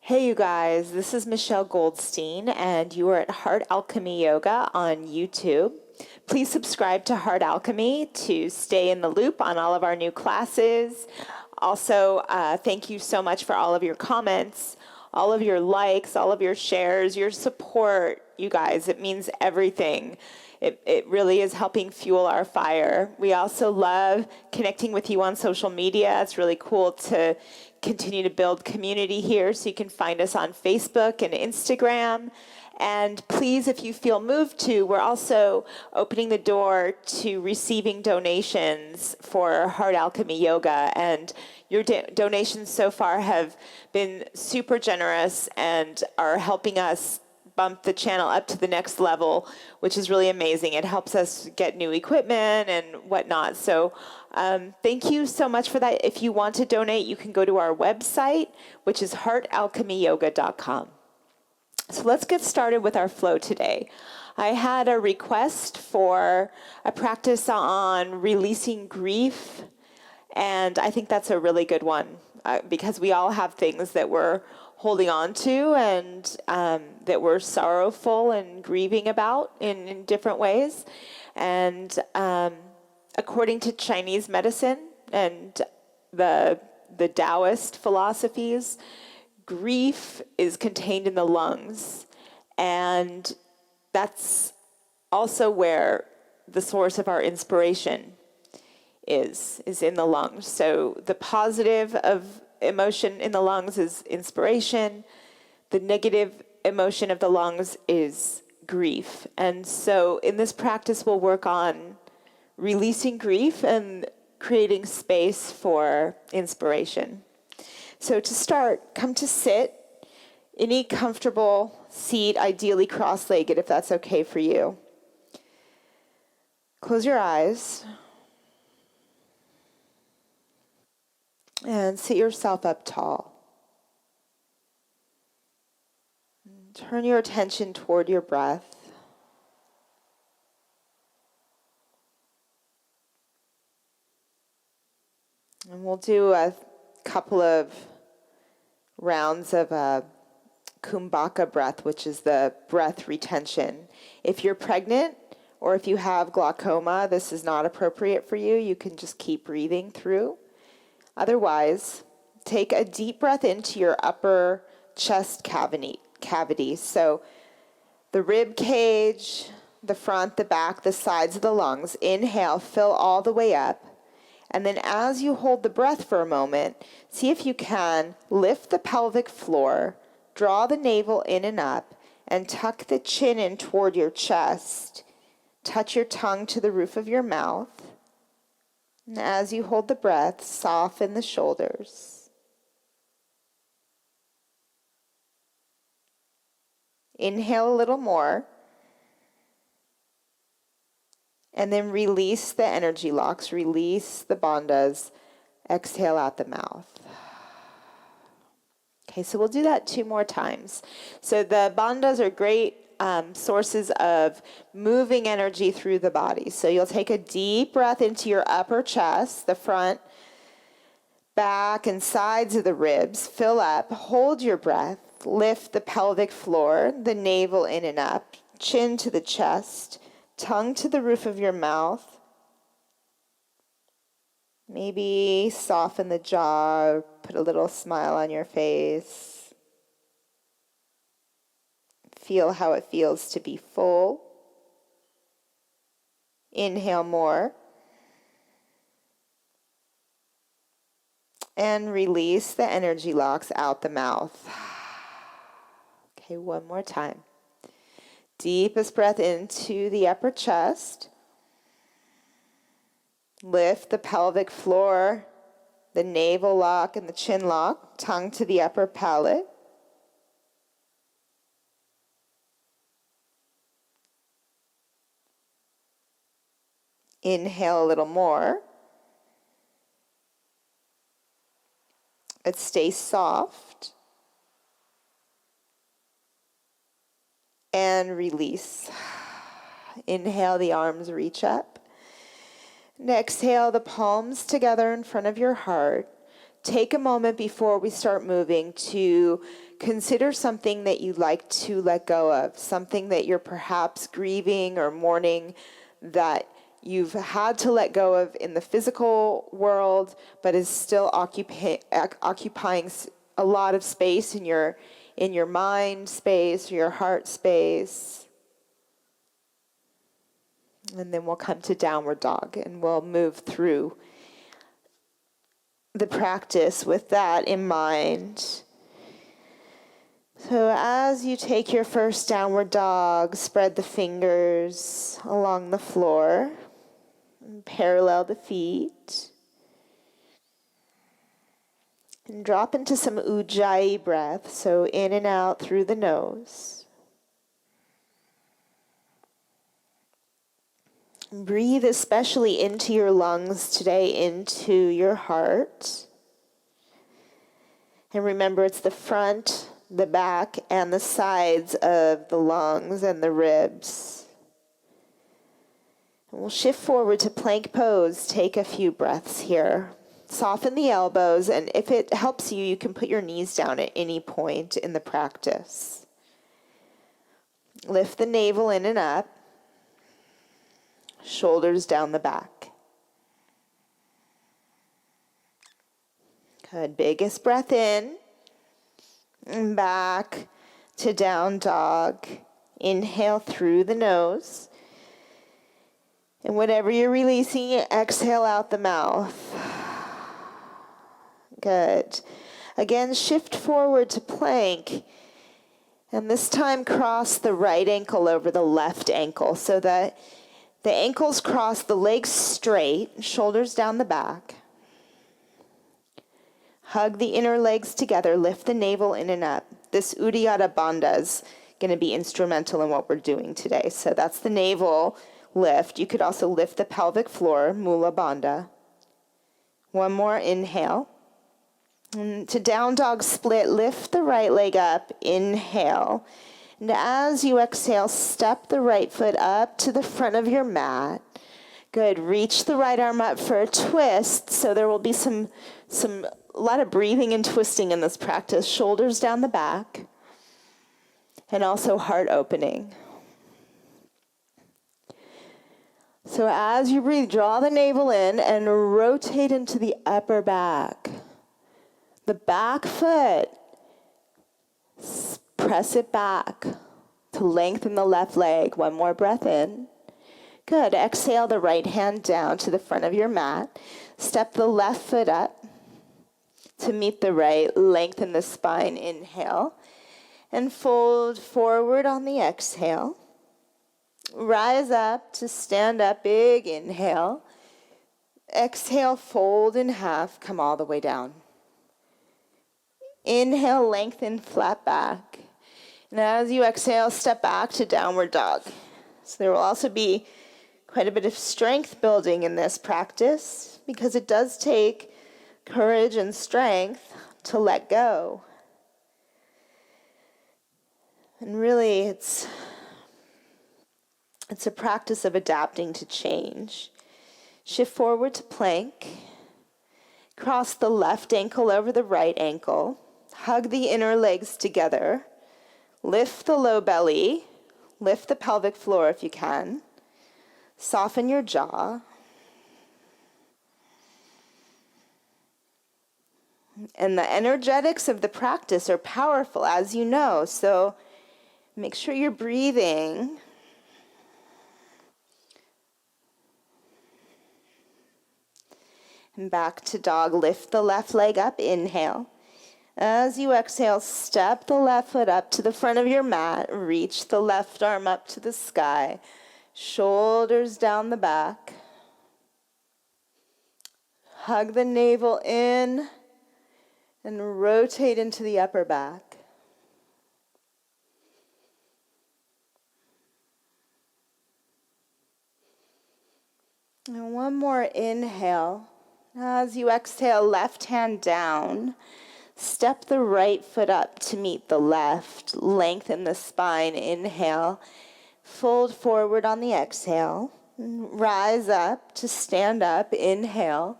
Hey you guys, this is Michelle Goldstein and you are at Heart Alchemy Yoga on YouTube. Please subscribe to Heart Alchemy to stay in the loop on all of our new classes. Also, thank you so much for all of your comments, all of your likes, all of your shares, your support, you guys. It means everything. It really is helping fuel our fire. We also love connecting with you on social media. It's really cool to continue to build community here, so you can find us on Facebook and Instagram. And please, if you feel moved to, we're also opening the door to receiving donations for Heart Alchemy Yoga. And your donations so far have been super generous and are helping us bump the channel up to the next level, which is really amazing. It helps us get new equipment and whatnot. So thank you so much for that. If you want to donate, you can go to our website, which is heartalchemyyoga.com. So let's get started with our flow today. I had a request for a practice on releasing grief, and I think that's a really good one because we all have things that we're holding on to and that we're sorrowful and grieving about in different ways. And according to Chinese medicine and the Taoist philosophies, grief is contained in the lungs, and that's also where the source of our inspiration is in the lungs. So the positive of emotion in the lungs is inspiration. The negative emotion of the lungs is grief. And so in this practice, we'll work on releasing grief and creating space for inspiration. So to start, come to sit. Any comfortable seat, ideally cross-legged if that's okay for you. Close your eyes. And sit yourself up tall. Turn your attention toward your breath. And we'll do a couple of rounds of kumbhaka breath, which is the breath retention. If you're pregnant or if you have glaucoma, this is not appropriate for you. You can just keep breathing through. Otherwise, take a deep breath into your upper chest cavity. So the rib cage, the front, the back, the sides of the lungs. Inhale, fill all the way up. And then as you hold the breath for a moment, see if you can lift the pelvic floor, draw the navel in and up, and tuck the chin in toward your chest. Touch your tongue to the roof of your mouth. And as you hold the breath, soften the shoulders. Inhale a little more. And then release the energy locks, release the bandhas. Exhale out the mouth. Okay, so we'll do that 2 more times. So the bandhas are great sources of moving energy through the body. So you'll take a deep breath into your upper chest, the front, back, and sides of the ribs. Fill up, hold your breath, lift the pelvic floor, the navel in and up, chin to the chest, tongue to the roof of your mouth. Maybe soften the jaw, put a little smile on your face. Feel how it feels to be full. Inhale more. And release the energy locks out the mouth. Okay, 1 more time. Deepest breath into the upper chest. Lift the pelvic floor, the navel lock and the chin lock, tongue to the upper palate. Inhale a little more. But stay soft. And release. Inhale, the arms reach up. And exhale, the palms together in front of your heart. take a moment before we start moving to consider something that you'd like to let go of, something that you're perhaps grieving or mourning that you've had to let go of in the physical world, but is still occupying a lot of space in your mind space, your heart space. And then we'll come to downward dog, and we'll move through the practice with that in mind. So as you take your first downward dog, spread the fingers along the floor and parallel the feet. And drop into some ujjayi breath, so in and out through the nose. Breathe especially into your lungs today, into your heart. And remember, it's the front, the back, and the sides of the lungs and the ribs. And we'll shift forward to plank pose. Take a few breaths here. Soften the elbows, and if it helps you, you can put your knees down at any point in the practice. Lift the navel in and up. Shoulders down the back. Good. Biggest breath in. And back to down dog. Inhale through the nose. And whatever you're releasing, exhale out the mouth. Good. Again, shift forward to plank. And this time cross the right ankle over the left ankle so that the ankles cross, the legs straight, shoulders down the back. Hug the inner legs together, lift the navel in and up. This Uddiyana Bandha is going to be instrumental in what we're doing today. So that's the navel lift. You could also lift the pelvic floor, Mula Bandha. One more inhale. And to down dog split, lift the right leg up, inhale. And as you exhale, step the right foot up to the front of your mat. Good. Reach the right arm up for a twist. So there will be a lot of breathing and twisting in this practice. Shoulders down the back. And also heart opening. So as you breathe, draw the navel in and rotate into the upper back. The back foot. Press it back to lengthen the left leg. One more breath in. Good. Exhale the right hand down to the front of your mat. Step the left foot up to meet the right. Lengthen the spine. Inhale. And fold forward on the exhale. Rise up to stand up. Big inhale. Exhale, fold in half. Come all the way down. Inhale, lengthen, flat back. And as you exhale, step back to downward dog. So there will also be quite a bit of strength building in this practice because it does take courage and strength to let go. And really, it's a practice of adapting to change. Shift forward to plank. Cross the left ankle over the right ankle. Hug the inner legs together. Lift the low belly. Lift the pelvic floor if you can. Soften your jaw. And the energetics of the practice are powerful, as you know. So make sure you're breathing. And back to dog. Lift the left leg up. Inhale. As you exhale, step the left foot up to the front of your mat. Reach the left arm up to the sky. Shoulders down the back. Hug the navel in and rotate into the upper back. And one more inhale. As you exhale, left hand down. Step the right foot up to meet the left. Lengthen the spine. Inhale. Fold forward on the exhale. Rise up to stand up. Inhale.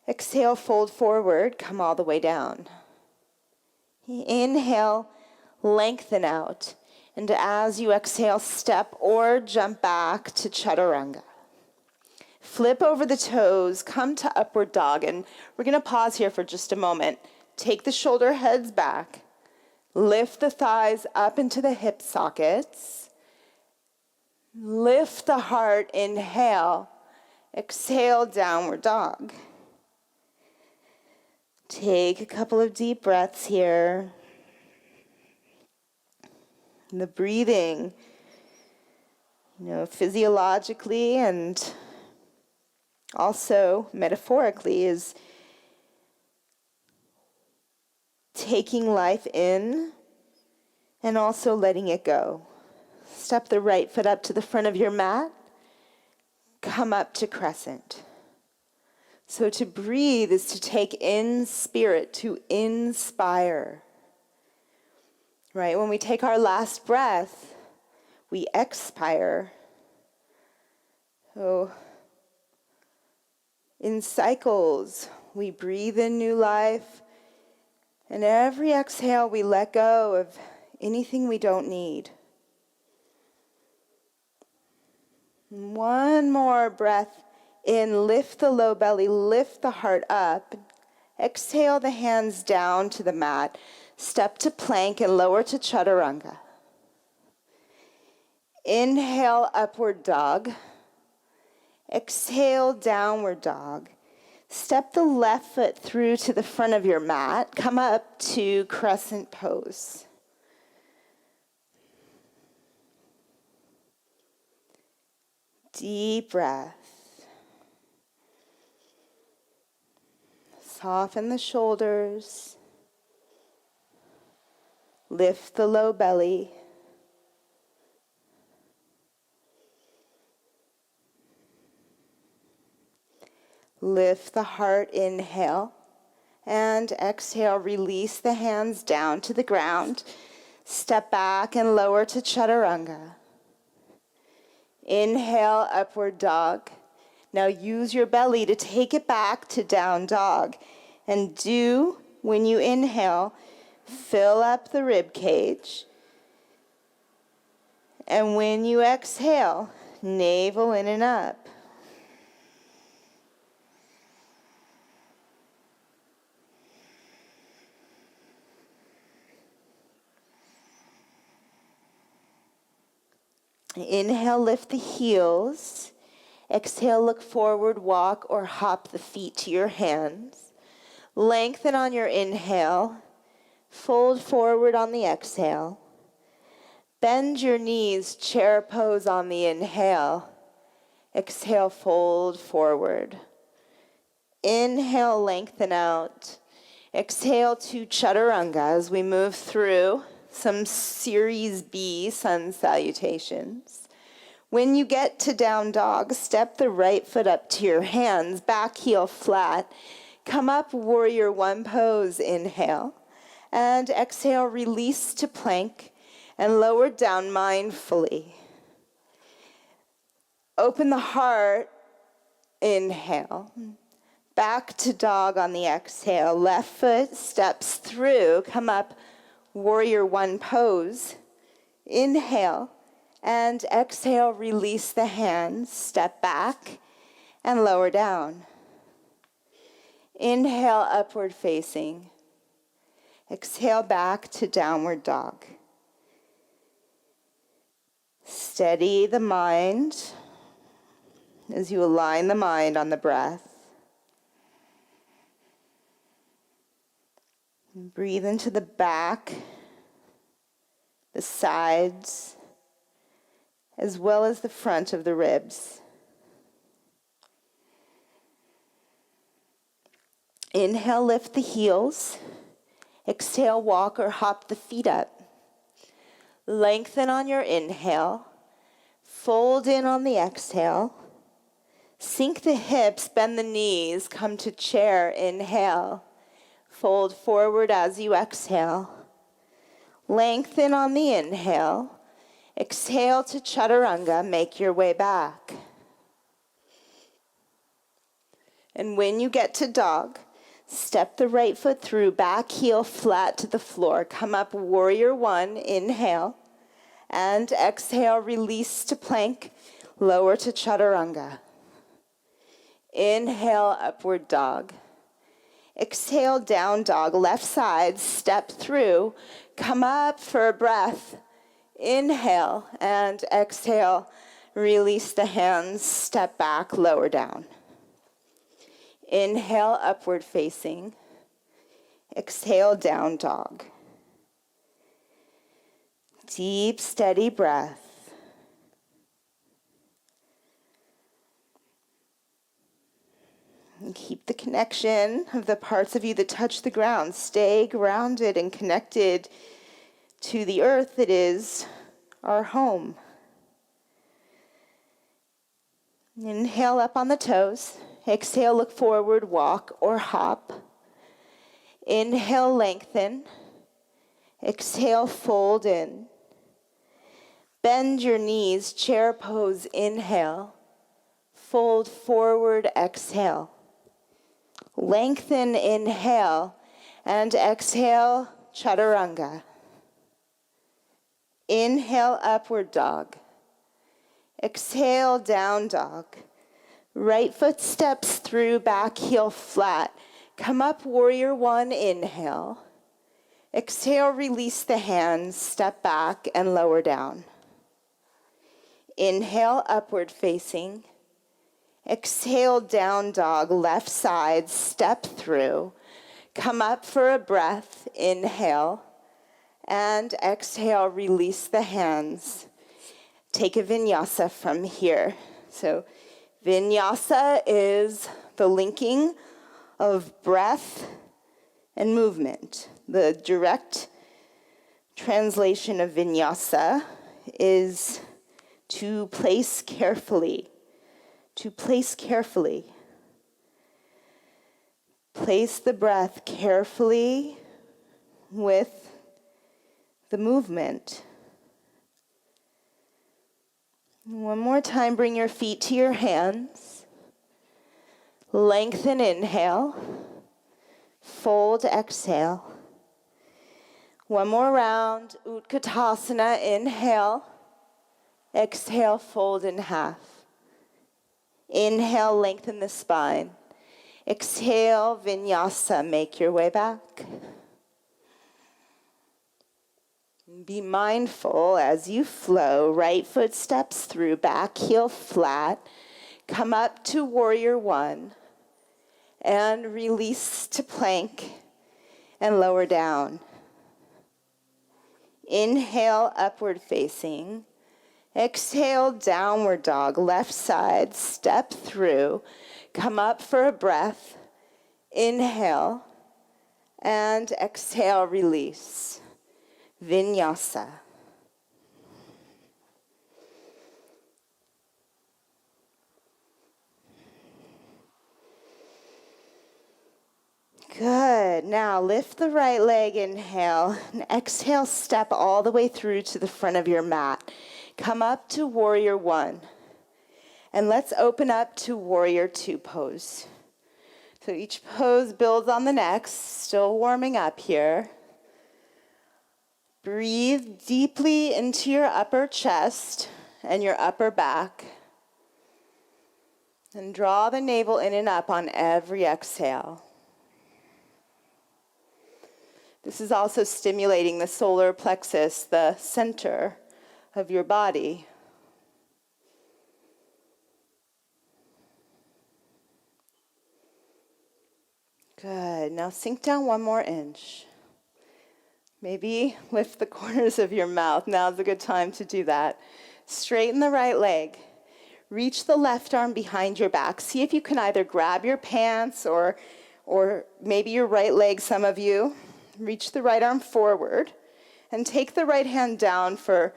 Exhale, fold forward, come all the way down. Inhale, lengthen out. And as you exhale, step or jump back to Chaturanga. Flip over the toes, come to upward dog. And we're going to pause here for just a moment. Take the shoulder heads back. Lift the thighs up into the hip sockets. Lift the heart, inhale. Exhale, downward dog. Take a couple of deep breaths here. And the breathing, physiologically and also metaphorically is taking life in and also letting it go. Step the right foot up to the front of your mat. Come up to crescent. So to breathe is to take in spirit, to inspire. Right? When we take our last breath, we expire. So in cycles, we breathe in new life, and every exhale we let go of anything we don't need. One more breath in, lift the low belly, lift the heart up. Exhale the hands down to the mat. Step to plank and lower to Chaturanga. Inhale, upward dog. Exhale, downward dog. Step the left foot through to the front of your mat. Come up to Crescent Pose. Deep breath. Soften the shoulders. Lift the low belly. Lift the heart, inhale. And exhale, release the hands down to the ground. Step back and lower to Chaturanga. Inhale, upward dog. Now use your belly to take it back to down dog. And do, when you inhale, fill up the rib cage. And when you exhale, navel in and up. Inhale, lift the heels. Exhale, look forward, walk or hop the feet to your hands. Lengthen on your inhale. Fold forward on the exhale. Bend your knees, chair pose on the inhale. Exhale, fold forward. Inhale, lengthen out. Exhale to Chaturanga as we move through some Series B sun salutations. When you get to down dog, step the right foot up to your hands, back heel flat. Come up, warrior one pose, inhale. And exhale, release to plank and lower down mindfully. Open the heart, inhale. Back to dog on the exhale. Left foot steps through, come up, warrior one pose. Inhale and exhale, release the hands, step back and lower down. Inhale, upward facing. Exhale back to downward dog. Steady the mind as you align the mind on the breath. Breathe into the back, the sides, as well as the front of the ribs. Inhale, lift the heels. Exhale, walk or hop the feet up. Lengthen on your inhale. Fold in on the exhale. Sink the hips, bend the knees, come to chair, inhale. Fold forward as you exhale. Lengthen on the inhale. Exhale to Chaturanga, make your way back. And when you get to dog, step the right foot through, back heel flat to the floor. Come up, warrior one, inhale. And exhale, release to plank, lower to chaturanga. Inhale, upward dog. Exhale, down dog, left side, step through. Come up for a breath. Inhale and exhale, release the hands, step back, lower down. Inhale, upward facing. Exhale, down dog. Deep, steady breath. And keep the connection of the parts of you that touch the ground. Stay grounded and connected to the earth that is our home. Inhale up on the toes. Exhale, look forward, walk or hop. Inhale, lengthen. Exhale, fold in. Bend your knees, chair pose, inhale. Fold forward, exhale. Lengthen, inhale, and exhale, chaturanga. Inhale, upward dog. Exhale, down dog. Right foot steps through, back heel flat. Come up, warrior one, inhale. Exhale, release the hands, step back and lower down. Inhale, upward facing. Exhale, down dog, left side, step through. Come up for a breath, inhale. And exhale, release the hands. Take a vinyasa from here. So vinyasa is the linking of breath and movement. The direct translation of vinyasa is to place carefully. To place carefully. Place the breath carefully with the movement. One more time, bring your feet to your hands. Lengthen, inhale. Fold, exhale. One more round, Utkatasana, inhale. Exhale, fold in half. Inhale, lengthen the spine. Exhale, vinyasa, make your way back. Be mindful as you flow, right foot steps through, back heel flat. Come up to warrior one and release to plank and lower down. Inhale, upward facing. Exhale, downward dog, left side, step through. Come up for a breath. Inhale and exhale, release. Vinyasa. Good. Now lift the right leg, inhale, and exhale, step all the way through to the front of your mat. Come up to warrior one. And let's open up to warrior two pose. So each pose builds on the next, still warming up here. Breathe deeply into your upper chest and your upper back. And draw the navel in and up on every exhale. This is also stimulating the solar plexus, the center of your body. Good. Now sink down one more inch. Maybe lift the corners of your mouth. Now's a good time to do that. Straighten the right leg. Reach the left arm behind your back. See if you can either grab your pants or maybe your right leg, some of you. Reach the right arm forward and take the right hand down for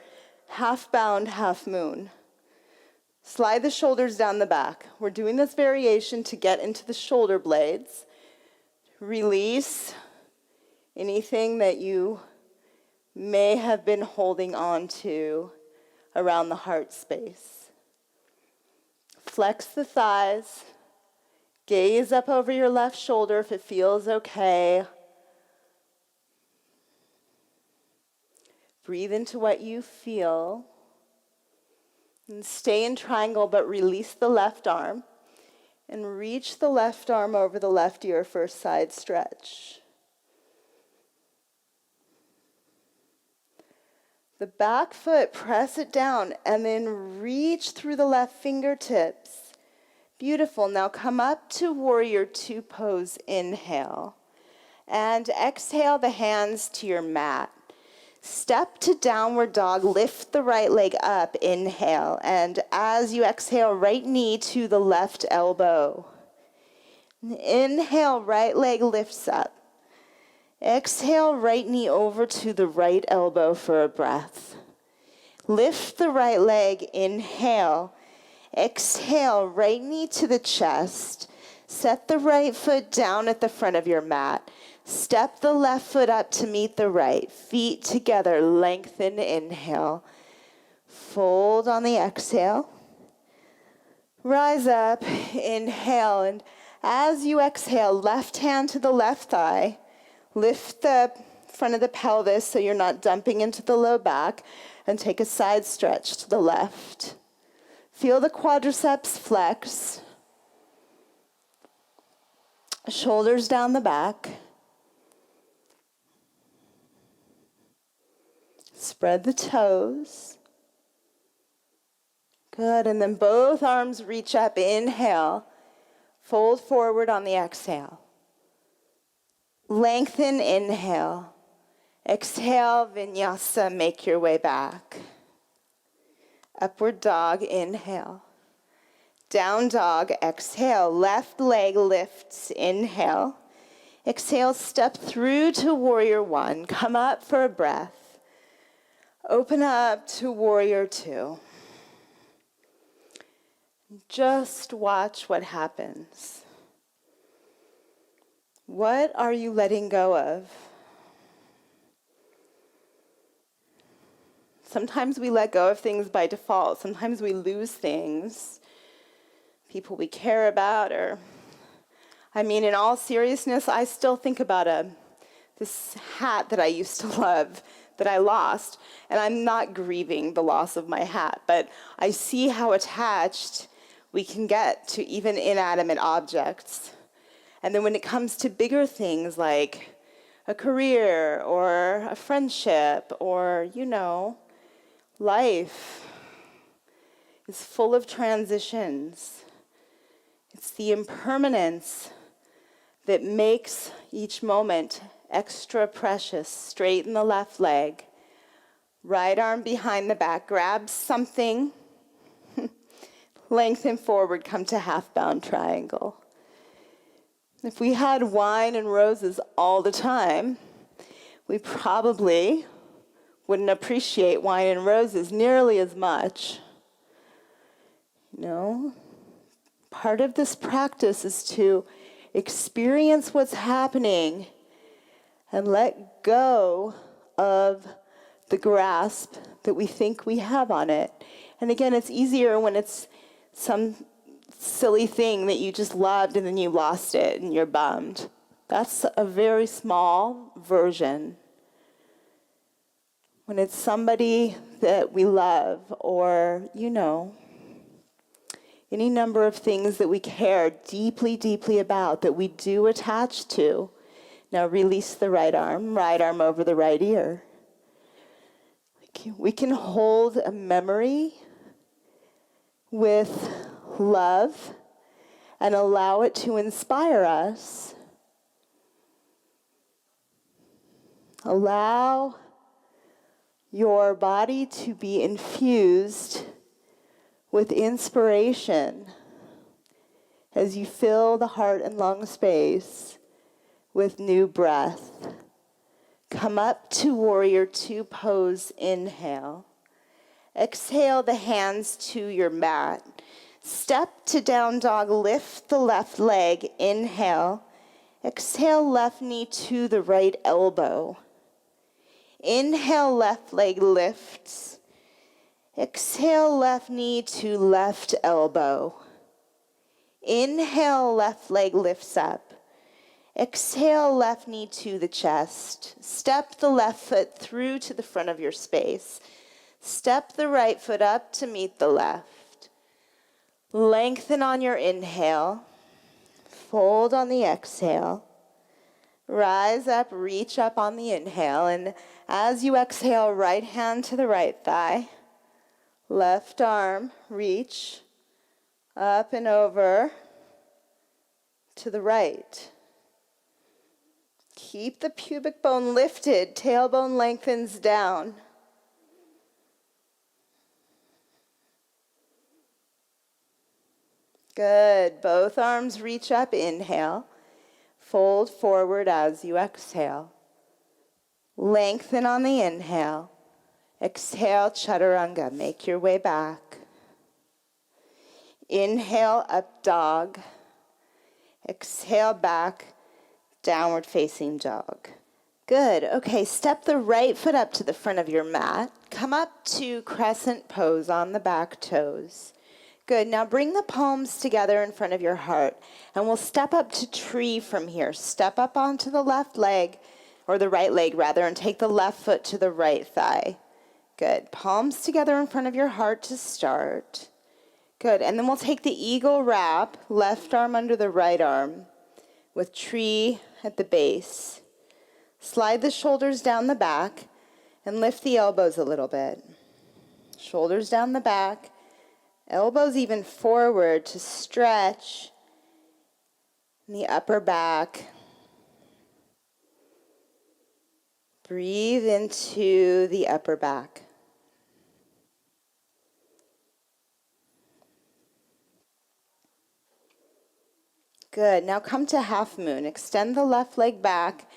half bound, half moon. Slide the shoulders down the back. We're doing this variation to get into the shoulder blades. Release anything that you may have been holding on to around the heart space. Flex the thighs, Gaze up over your left shoulder if it feels okay. Breathe into what you feel. And stay in triangle, but release the left arm. And reach the left arm over the left ear for a side stretch. The back foot, press it down, and then reach through the left fingertips. Beautiful. Now come up to Warrior Two pose. Inhale. And exhale the hands to your mat. Step to downward dog. Lift the right leg up. Inhale. And as you exhale, right knee to the left elbow. Inhale, right leg lifts up. Exhale, right knee over to the right elbow for a breath. Lift the right leg. Inhale. Exhale, right knee to the chest. Set the right foot down at the front of your mat. Step the left foot up to meet the right. Feet together, lengthen, inhale. Fold on the exhale. Rise up, inhale, and as you exhale, left hand to the left thigh. Lift the front of the pelvis so you're not dumping into the low back, and take a side stretch to the left. Feel the quadriceps flex. Shoulders down the back. Spread the toes. Good, and then both arms reach up. Inhale. Fold forward on the exhale. Lengthen, inhale. Exhale, vinyasa, make your way back. Upward dog, inhale. Down dog, exhale. Left leg lifts, inhale. Exhale, step through to Warrior One. Come up for a breath. Open up to Warrior Two. Just watch what happens. What are you letting go of? Sometimes we let go of things by default. Sometimes we lose things, people we care about, or, in all seriousness, I still think about this hat that I used to love that I lost, and I'm not grieving the loss of my hat, but I see how attached we can get to even inanimate objects. And then when it comes to bigger things like a career or a friendship or, life is full of transitions. It's the impermanence that makes each moment extra precious. Straighten the left leg. Right arm behind the back. Grab something. Lengthen forward. Come to half-bound triangle. If we had wine and roses all the time, we probably wouldn't appreciate wine and roses nearly as much. Part of this practice is to experience what's happening and let go of the grasp that we think we have on it. And again, it's easier when it's some silly thing that you just loved and then you lost it and you're bummed. That's a very small version. When it's somebody that we love or, any number of things that we care deeply, deeply about, that we do attach to. Now release the right arm over the right ear. We can hold a memory with love and allow it to inspire us. Allow your body to be infused with inspiration as you fill the heart and lung space with new breath. Come up to Warrior Two pose. Inhale. Exhale the hands to your mat. Step to down dog. Lift the left leg. Inhale. Exhale left knee to the right elbow. Inhale, left leg lifts. Exhale, left knee to left elbow. Inhale, left leg lifts up. Exhale, left knee to the chest. Step the left foot through to the front of your space. Step the right foot up to meet the left. Lengthen on your inhale. Fold on the exhale. Rise up, reach up on the inhale. And as you exhale, right hand to the right thigh. Left arm, reach up and over to the right. Keep the pubic bone lifted, tailbone lengthens down. Good. Both arms reach up, inhale. Fold forward as you exhale. Lengthen on the inhale. Exhale, Chaturanga. Make your way back. Inhale, up dog. Exhale, back, downward facing dog. Good. Okay, step the right foot up to the front of your mat. Come up to Crescent Pose on the back toes. Good. Now bring the palms together in front of your heart, and we'll step up to tree from here. Step up onto the left leg, or the right leg rather, and take the left foot to the right thigh. Good. Palms together in front of your heart to start. Good. And then we'll take the eagle wrap, left arm under the right arm, with tree at the base. Slide the shoulders down the back and lift the elbows a little bit. Shoulders down the back, elbows even forward to stretch in the upper back. Breathe into the upper back. Good. Now come to Halfmoon. Extend the left leg back,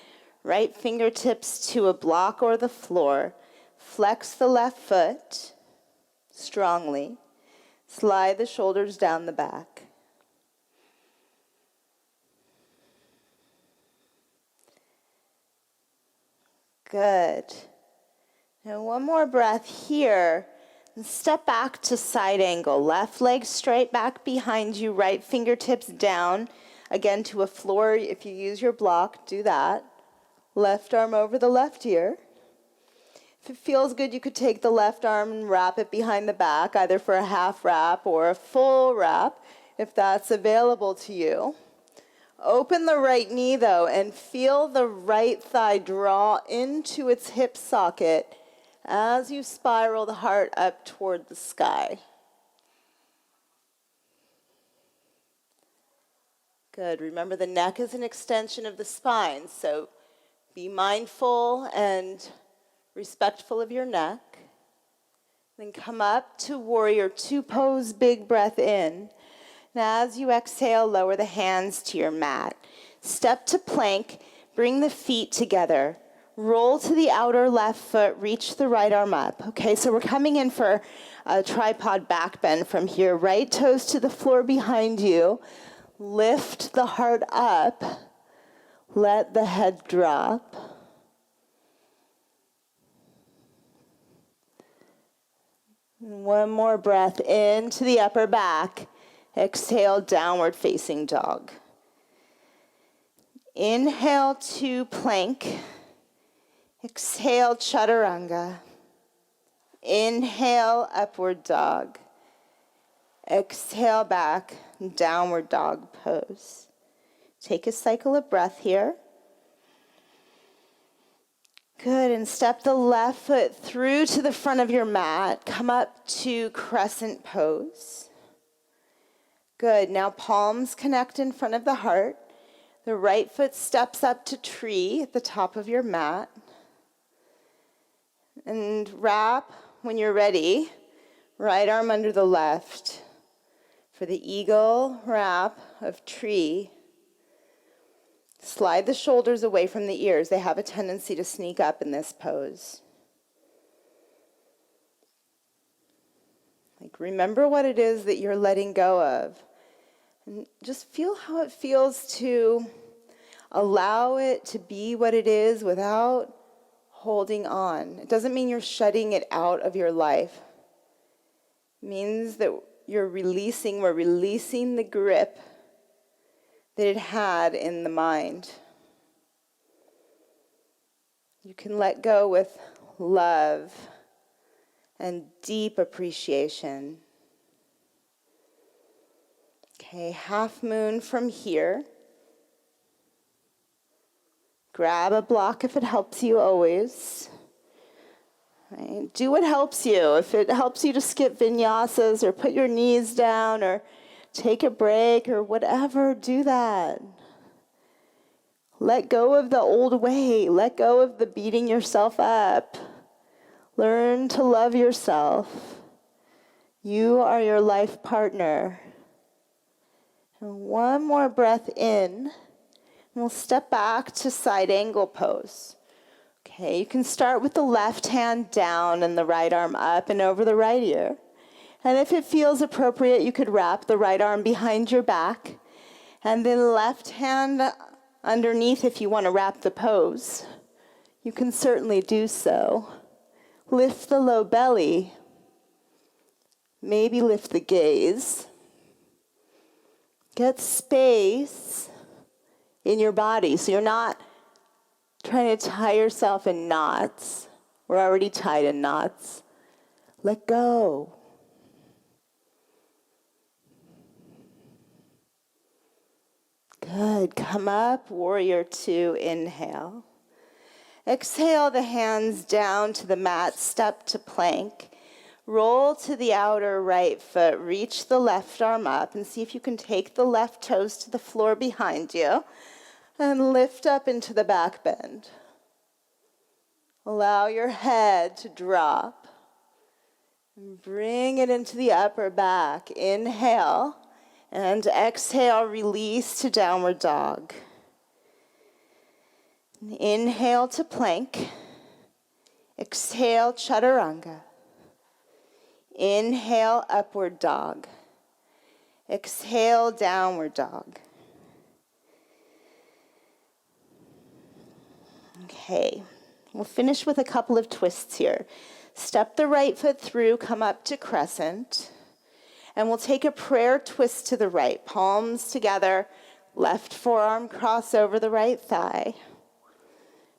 right fingertips to a block or the floor. Flex the left foot strongly. Slide the shoulders down the back. Good. Now one more breath here. And step back to side angle. Left leg straight back behind you, right fingertips down. Again to a floor. If you use your block, do that. Left arm over the left ear. If it feels good, you could take the left arm and wrap it behind the back, either for a half wrap or a full wrap, if that's available to you. Open the right knee, though, and feel the right thigh draw into its hip socket as you spiral the heart up toward the sky. Good. Remember, the neck is an extension of the spine, so be mindful and respectful of your neck. Then come up to Warrior Two pose, big breath in. Now as you exhale, lower the hands to your mat. Step to plank, bring the feet together. Roll to the outer left foot, reach the right arm up. Okay, so we're coming in for a tripod back bend from here. Right toes to the floor behind you. Lift the heart up. Let the head drop. One more breath into the upper back. Exhale, downward facing dog. Inhale to plank. Exhale, Chaturanga. Inhale, upward dog. Exhale back, downward dog pose. Take a cycle of breath here. Good, and step the left foot through to the front of your mat. Come up to Crescent Pose. Good, now palms connect in front of the heart. The right foot steps up to tree at the top of your mat. And wrap, when you're ready, right arm under the left for the eagle wrap of tree. Slide the shoulders away from the ears. They have a tendency to sneak up in this pose. Like, remember what it is that you're letting go of. And just feel how it feels to allow it to be what it is without holding on. It doesn't mean you're shutting it out of your life. It means that we're releasing the grip that it had in the mind. You can let go with love and deep appreciation. Okay, half moon from here. Grab a block if it helps you always. Right? Do what helps you. If it helps you to skip vinyasas or put your knees down or take a break or whatever, do that. Let go of the old way. Let go of the beating yourself up. Learn to love yourself. You are your life partner. And one more breath in, and we'll step back to side angle pose. Okay, you can start with the left hand down and the right arm up and over the right ear. And if it feels appropriate, you could wrap the right arm behind your back, and then left hand underneath if you want to wrap the pose. You can certainly do so. Lift the low belly. Maybe lift the gaze. Get space in your body so you're not trying to tie yourself in knots. We're already tied in knots. Let go. Good. Come up, warrior two, inhale. Exhale the hands down to the mat, step to plank. Roll to the outer right foot, reach the left arm up, and see if you can take the left toes to the floor behind you, and lift up into the back bend. Allow your head to drop, and bring it into the upper back. Inhale, and exhale, release to downward dog. Inhale to plank. Exhale, Chaturanga. Inhale, upward dog. Exhale, downward dog. Okay, we'll finish with a couple of twists here. Step the right foot through, come up to crescent, and we'll take a prayer twist to the right. Palms together, left forearm cross over the right thigh.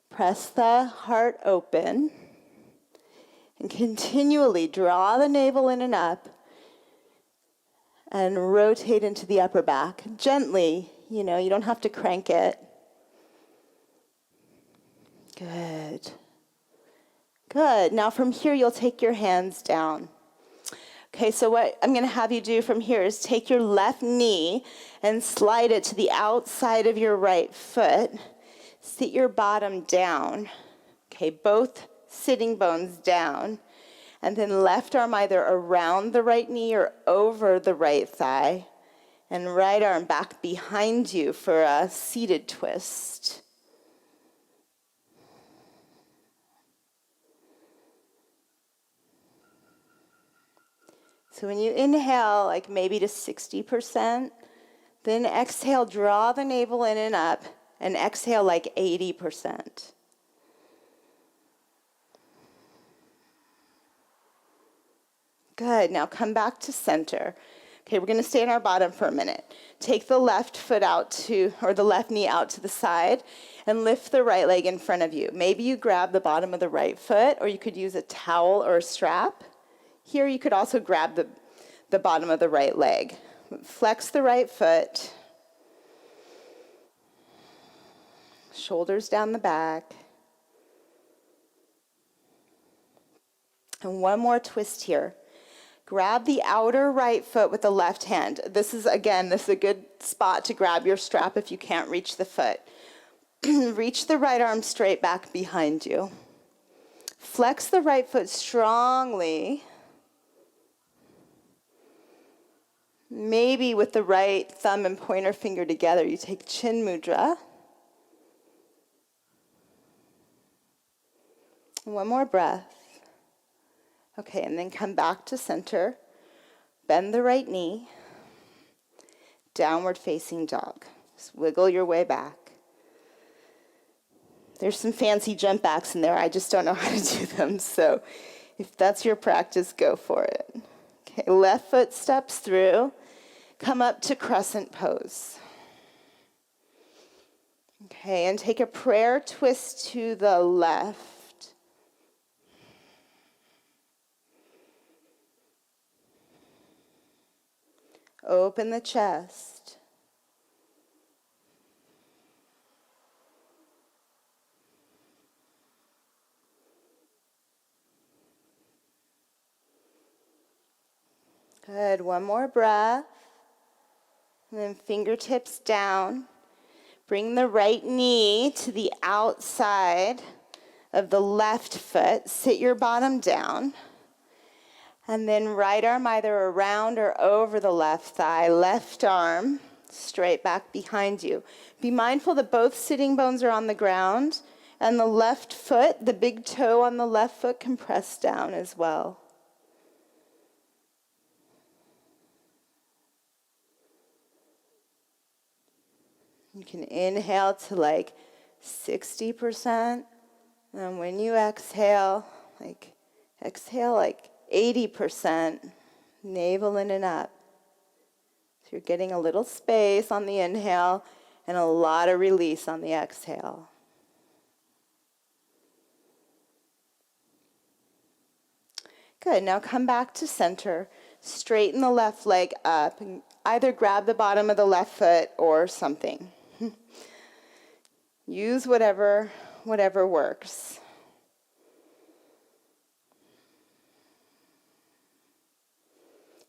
Press the heart open. And continually draw the navel in and up and rotate into the upper back. Gently, you don't have to crank it. Good. Good. Now from here, you'll take your hands down. Okay, so what I'm going to have you do from here is take your left knee and slide it to the outside of your right foot. Sit your bottom down. Okay, both sitting bones down, and then left arm either around the right knee or over the right thigh, and right arm back behind you for a seated twist. So when you inhale, like maybe to 60%, then exhale, draw the navel in and up, and exhale like 80%. Good. Now come back to center. Okay, we're going to stay in our bottom for a minute. Take the left foot or the left knee out to the side and lift the right leg in front of you. Maybe you grab the bottom of the right foot, or you could use a towel or a strap. Here you could also grab the bottom of the right leg. Flex the right foot. Shoulders down the back. And one more twist here. Grab the outer right foot with the left hand. This is a good spot to grab your strap if you can't reach the foot. Reach the right arm straight back behind you. Flex the right foot strongly. Maybe with the right thumb and pointer finger together, you take chin mudra. One more breath. Okay, and then come back to center. Bend the right knee. Downward facing dog. Just wiggle your way back. There's some fancy jump backs in there. I just don't know how to do them. So if that's your practice, go for it. Okay, left foot steps through. Come up to crescent pose. Okay, and take a prayer twist to the left. Open the chest. Good, one more breath. And then fingertips down. Bring the right knee to the outside of the left foot. Sit your bottom down. And then right arm either around or over the left thigh. Left arm straight back behind you. Be mindful that both sitting bones are on the ground. And the left foot, the big toe on the left foot, can press down as well. You can inhale to like 60%, and when you exhale like 80%, navel in and up. So you're getting a little space on the inhale and a lot of release on the exhale. Good, now come back to center. Straighten the left leg up and either grab the bottom of the left foot or something. Use whatever works.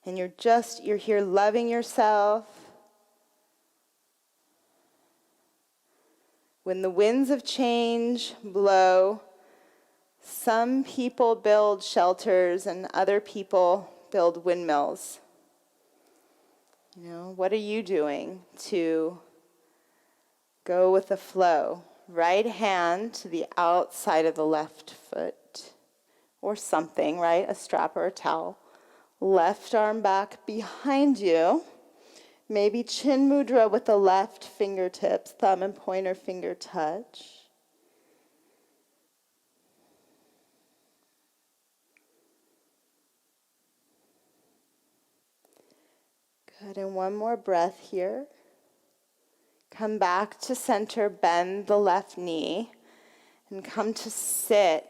And you're here loving yourself. When the winds of change blow, some people build shelters and other people build windmills. You know, what are you doing to go with the flow? Right hand to the outside of the left foot or something, right? A strap or a towel. Left arm back behind you. Maybe chin mudra with the left fingertips, thumb and pointer finger touch. Good, and one more breath here. Come back to center, bend the left knee, and come to sit.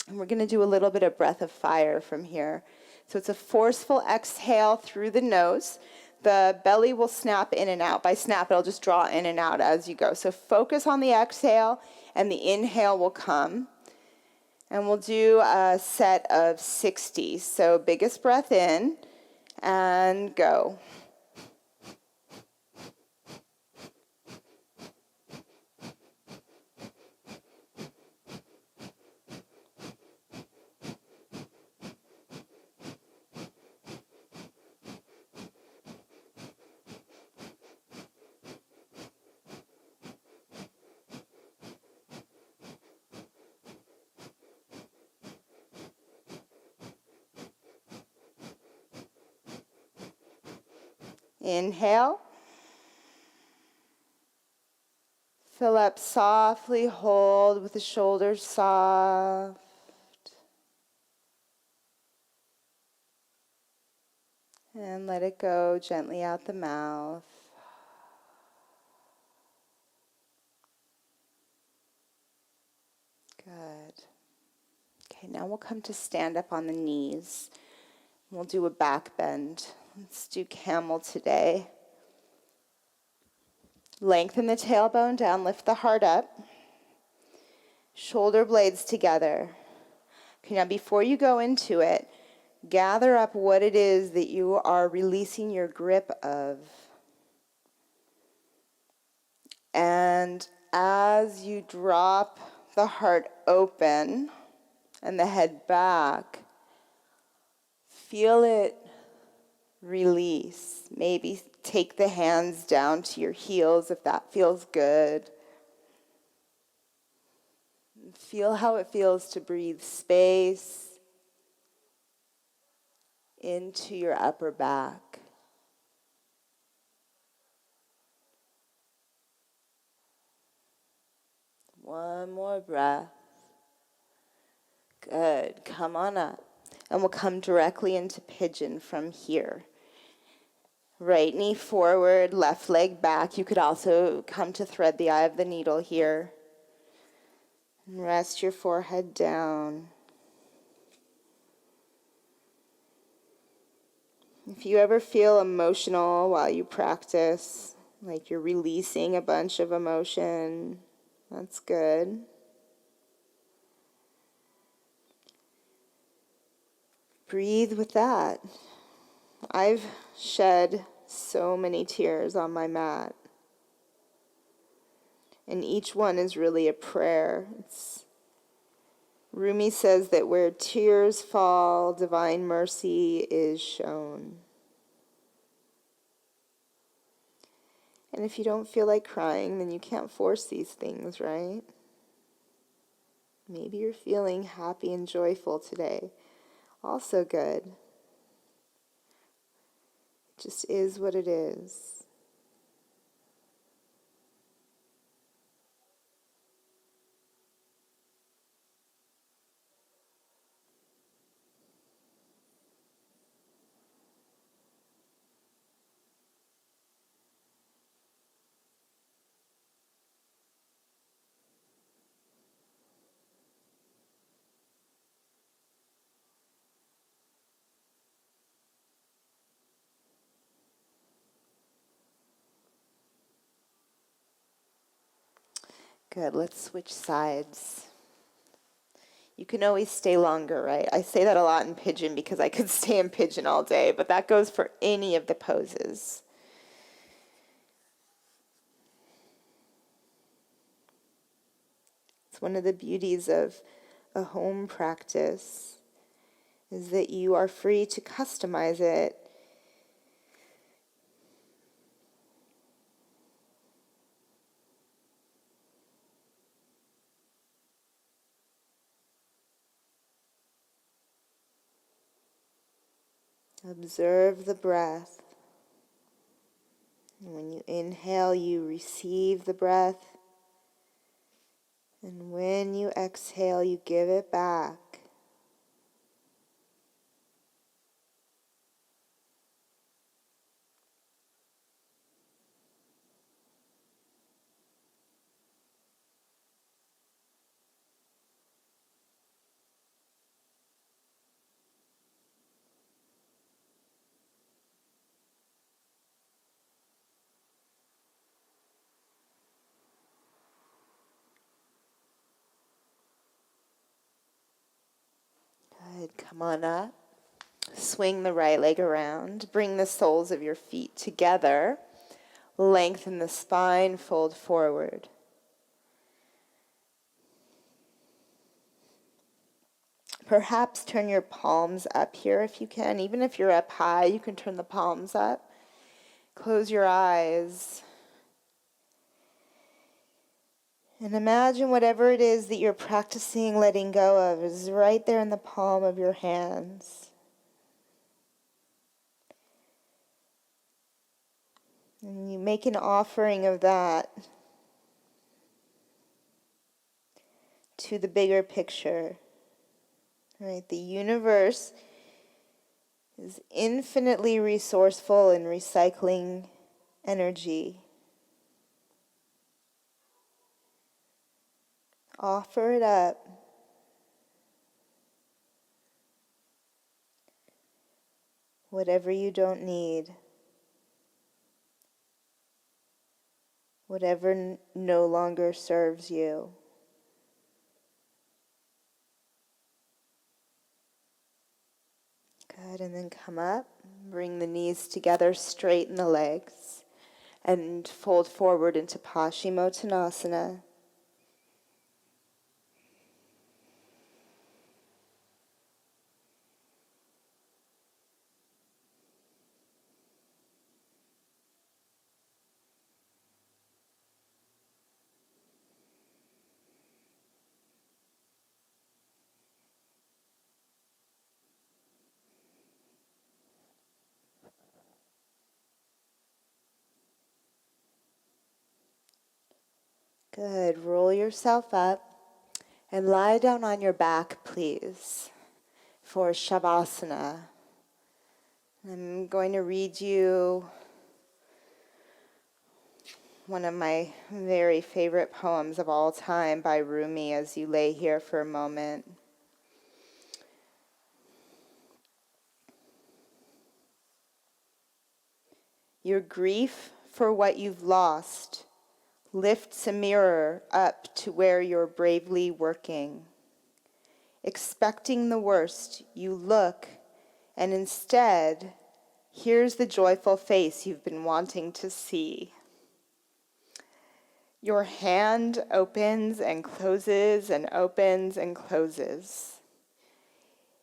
And we're going to do a little bit of breath of fire from here. So it's a forceful exhale through the nose. The belly will snap in and out. By snap, it'll just draw in and out as you go. So focus on the exhale, and the inhale will come. And we'll do a set of 60. So biggest breath in, and go. Inhale. Fill up softly, hold with the shoulders soft. And let it go gently out the mouth. Good. Okay, now we'll come to stand up on the knees. We'll do a back bend. Let's do camel today. Lengthen the tailbone down, lift the heart up. Shoulder blades together. Okay, now before you go into it, gather up what it is that you are releasing your grip of. And as you drop the heart open and the head back, feel it release. Maybe take the hands down to your heels if that feels good. Feel how it feels to breathe space into your upper back. One more breath. Good. Come on up. And we'll come directly into Pigeon from here. Right knee forward, left leg back. You could also come to thread the eye of the needle here. And rest your forehead down. If you ever feel emotional while you practice, like you're releasing a bunch of emotion, that's good. Breathe with that. I've shed so many tears on my mat. And each one is really a prayer. Rumi says that where tears fall, divine mercy is shown. And if you don't feel like crying, then you can't force these things, right? Maybe you're feeling happy and joyful today. Also good. It just is what it is. Good, let's switch sides. You can always stay longer, right? I say that a lot in Pigeon because I could stay in Pigeon all day, but that goes for any of the poses. It's one of the beauties of a home practice is that you are free to customize it. Observe the breath. And when you inhale, you receive the breath. And when you exhale, you give it back. Good. Come on up. Swing the right leg around. Bring the soles of your feet together. Lengthen the spine, fold forward. Perhaps turn your palms up here if you can. Even if you're up high, you can turn the palms up. Close your eyes. And imagine whatever it is that you're practicing letting go of is right there in the palm of your hands. And you make an offering of that to the bigger picture. Right? The universe is infinitely resourceful in recycling energy. Offer it up. Whatever you don't need. Whatever no longer serves you. Good, and then come up. Bring the knees together, straighten the legs, and fold forward into Paschimottanasana. Good. Roll yourself up and lie down on your back, please, for Shavasana. I'm going to read you one of my very favorite poems of all time by Rumi as you lay here for a moment. Your grief for what you've lost lifts a mirror up to where you're bravely working. Expecting the worst, you look, and instead, here's the joyful face you've been wanting to see. Your hand opens and closes and opens and closes.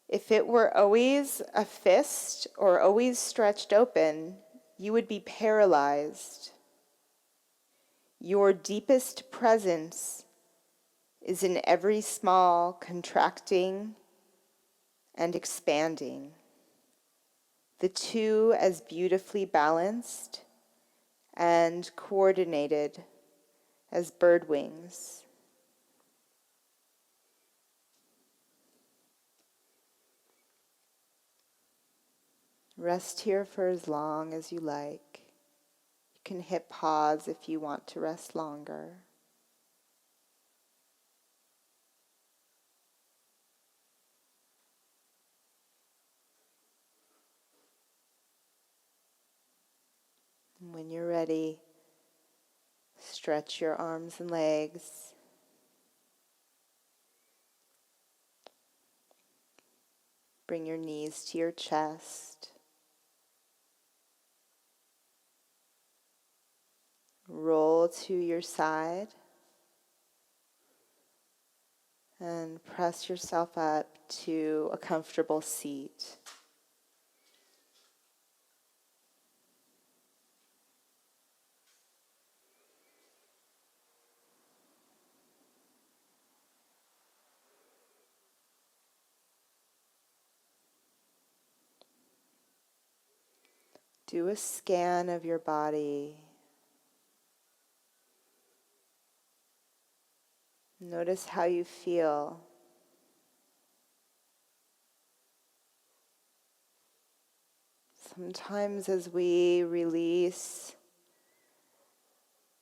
If it were always a fist or always stretched open, you would be paralyzed. Your deepest presence is in every small contracting and expanding, the two as beautifully balanced and coordinated as bird wings. Rest here for as long as you like. You can hit pause if you want to rest longer. And when you're ready, stretch your arms and legs. Bring your knees to your chest. Roll to your side and press yourself up to a comfortable seat. Do a scan of your body. Notice how you feel. Sometimes as we release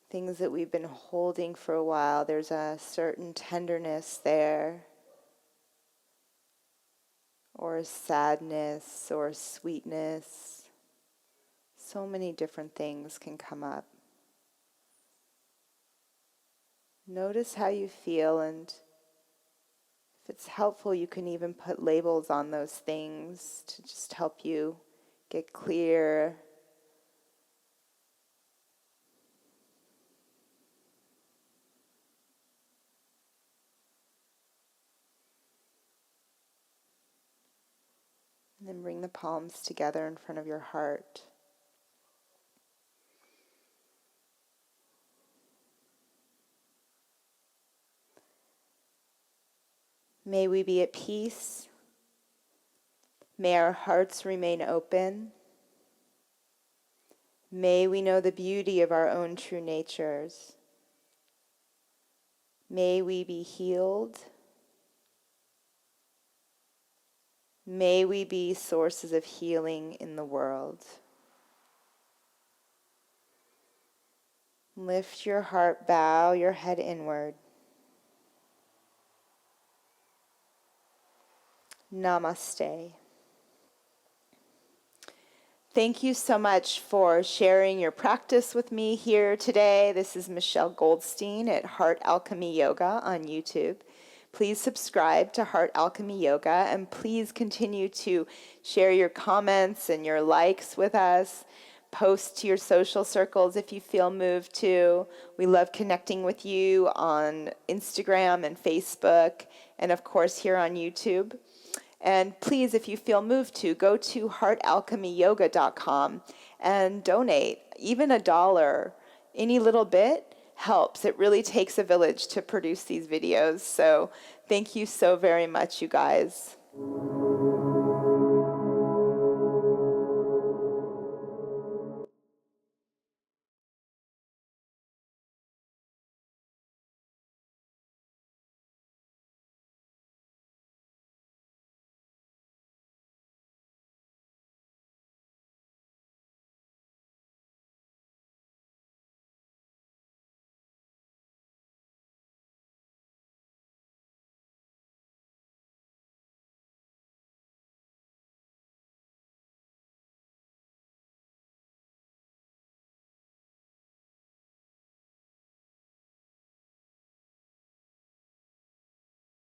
things that we've been holding for a while, there's a certain tenderness there, or a sadness, or a sweetness. So many different things can come up. Notice how you feel, and if it's helpful, you can even put labels on those things to just help you get clear. And then bring the palms together in front of your heart. May we be at peace. May our hearts remain open. May we know the beauty of our own true natures. May we be healed. May we be sources of healing in the world. Lift your heart, bow your head inward. Namaste. Thank you so much for sharing your practice with me here today. This is Michelle Goldstein at Heart Alchemy Yoga on YouTube. Please subscribe to Heart Alchemy Yoga, and please continue to share your comments and your likes with us. Post to your social circles if you feel moved to. We love connecting with you on Instagram and Facebook, and of course here on YouTube. And please, if you feel moved to, go to heartalchemyyoga.com and donate. Even $1, any little bit helps. It really takes a village to produce these videos. So thank you so very much, you guys.